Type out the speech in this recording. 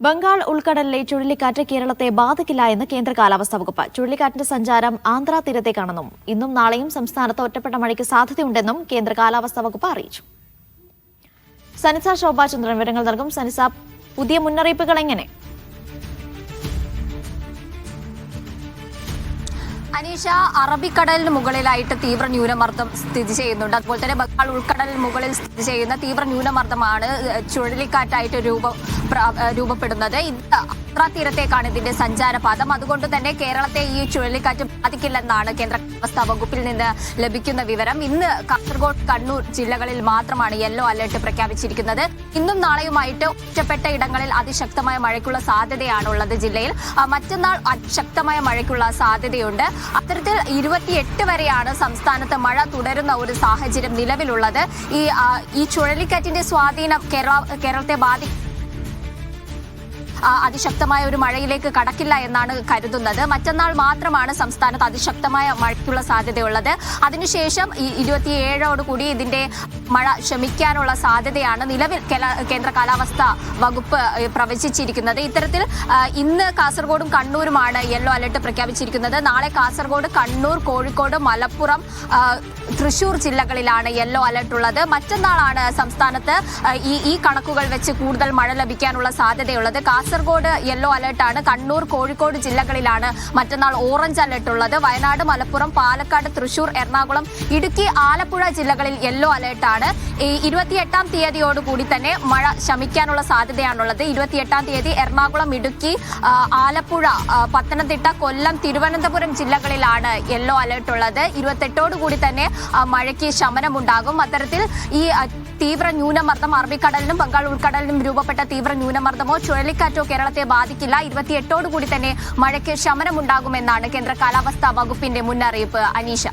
ബംഗാൾ ഉൾക്കടലിലെ ചുഴലിക്കാറ്റ് കേരളത്തെ ബാധിക്കില്ല എന്ന് കേന്ദ്ര കാലാവസ്ഥാ വകുപ്പ്. ചുഴലിക്കാറ്റിന്റെ സഞ്ചാരം ആന്ധ്രാ തീരത്തേക്കാണെന്നും ഇന്നും നാളെയും സംസ്ഥാനത്ത് ഒറ്റപ്പെട്ട മഴയ്ക്ക് സാധ്യതയുണ്ടെന്നും കേന്ദ്ര കാലാവസ്ഥാ വകുപ്പ് അറിയിച്ചു. സനിസ ശോഭാചന്ദ്രൻ വിവരങ്ങൾ നൽകും. സനിസ, പുതിയ മുന്നറിയിപ്പുകൾ എങ്ങനെ? അനീഷ, അറബിക്കടലിന് മുകളിലായിട്ട് തീവ്ര ന്യൂനമർദ്ദം സ്ഥിതി ചെയ്യുന്നുണ്ട്. അതുപോലെ തന്നെ ബംഗാൾ ഉൾക്കടലിന് മുകളിൽ സ്ഥിതി ചെയ്യുന്ന തീവ്ര ന്യൂനമർദ്ദമാണ് ചുഴലിക്കാറ്റായിട്ട് രൂപപ്പെടുന്നത്. ആന്ധ്രാ തീരത്തേക്കാണ് ഇതിന്റെ സഞ്ചാരപാതം. അതുകൊണ്ട് തന്നെ കേരളത്തെ ഈ ചുഴലിക്കാറ്റ് ബാധിക്കില്ലെന്നാണ് കേന്ദ്ര കാലാവസ്ഥാ വകുപ്പിൽ നിന്ന് ലഭിക്കുന്ന വിവരം. ഇന്ന് കാസർഗോഡ്, കണ്ണൂർ ജില്ലകളിൽ മാത്രമാണ് യെല്ലോ അലർട്ട് പ്രഖ്യാപിച്ചിരിക്കുന്നത്. ഇന്നും നാളെയുമായിട്ട് ഒറ്റപ്പെട്ട ഇടങ്ങളിൽ അതിശക്തമായ മഴയ്ക്കുള്ള സാധ്യതയാണുള്ളത് ജില്ലയിൽ. മറ്റന്നാൾ ശക്തമായ മഴയ്ക്കുള്ള സാധ്യതയുണ്ട്. അത്തരത്തിൽ 28 വരെയാണ് സംസ്ഥാനത്ത് മഴ തുടരുന്ന ഒരു സാഹചര്യം നിലവിലുള്ളത്. ഈ ചുഴലിക്കാറ്റിന്റെ സ്വാധീനം കേരളത്തെ അതിശക്തമായ ഒരു മഴയിലേക്ക് കടക്കില്ല എന്നാണ് കരുതുന്നത്. മറ്റന്നാൾ മാത്രമാണ് സംസ്ഥാനത്ത് അതിശക്തമായ മഴയ്ക്കുള്ള സാധ്യതയുള്ളത്. അതിനുശേഷം 27ഓടുകൂടി ഇതിന്റെ മഴ ശമിക്കാനുള്ള സാധ്യതയാണ് നിലവിൽ കേന്ദ്ര കാലാവസ്ഥാ വകുപ്പ് പ്രവചിച്ചിരിക്കുന്നത്. ഇത്തരത്തിൽ ഇന്ന് കാസർഗോഡും കണ്ണൂരുമാണ് യെല്ലോ അലർട്ട് പ്രഖ്യാപിച്ചിരിക്കുന്നത്. നാളെ കാസർഗോഡ്, കണ്ണൂർ, കോഴിക്കോട്, മലപ്പുറം, തൃശൂർ ജില്ലകളിലാണ് യെല്ലോ അലർട്ട് ഉള്ളത്. മറ്റന്നാളാണ് സംസ്ഥാനത്ത് ഈ കണക്കുകൾ വെച്ച് കൂടുതൽ മഴ ലഭിക്കാനുള്ള സാധ്യതയുള്ളത്. കാസർഗോഡ് യെല്ലോ അലർട്ടാണ്. കണ്ണൂർ, കോഴിക്കോട് ജില്ലകളിലാണ് മറ്റന്നാൾ ഓറഞ്ച് അലർട്ട് ഉള്ളത്. വയനാട്, മലപ്പുറം, പാലക്കാട്, തൃശൂർ, എറണാകുളം, ഇടുക്കി, ആലപ്പുഴ ജില്ലകളിൽ യെല്ലോ അലർട്ടാണ്. 28-ാം തീയതിയോടുകൂടി തന്നെ മഴ ശമിക്കാനുള്ള സാധ്യതയാണുള്ളത്. 28-ാം തീയതി എറണാകുളം, ഇടുക്കി, ആലപ്പുഴ, പത്തനംതിട്ട, കൊല്ലം, തിരുവനന്തപുരം ജില്ലകളിലാണ് യെല്ലോ അലർട്ട് ഉള്ളത്. 28ഓടുകൂടി തന്നെ മഴയ്ക്ക് ശമനമുണ്ടാകും. അത്തരത്തിൽ ഈ തീവ്ര ന്യൂനമർദ്ദം അറബിക്കടലിനും ബംഗാൾ ഉൾക്കടലിനും രൂപപ്പെട്ട തീവ്ര ന്യൂനമർദ്ദമോ ചുഴലിക്കാറ്റോ കേരളത്തെ ബാധിക്കില്ല. 28ഓടുകൂടി തന്നെ മഴയ്ക്ക് ശമനമുണ്ടാകുമെന്നാണ് കേന്ദ്ര കാലാവസ്ഥാ വകുപ്പിന്റെ മുന്നറിയിപ്പ്. അനീഷ.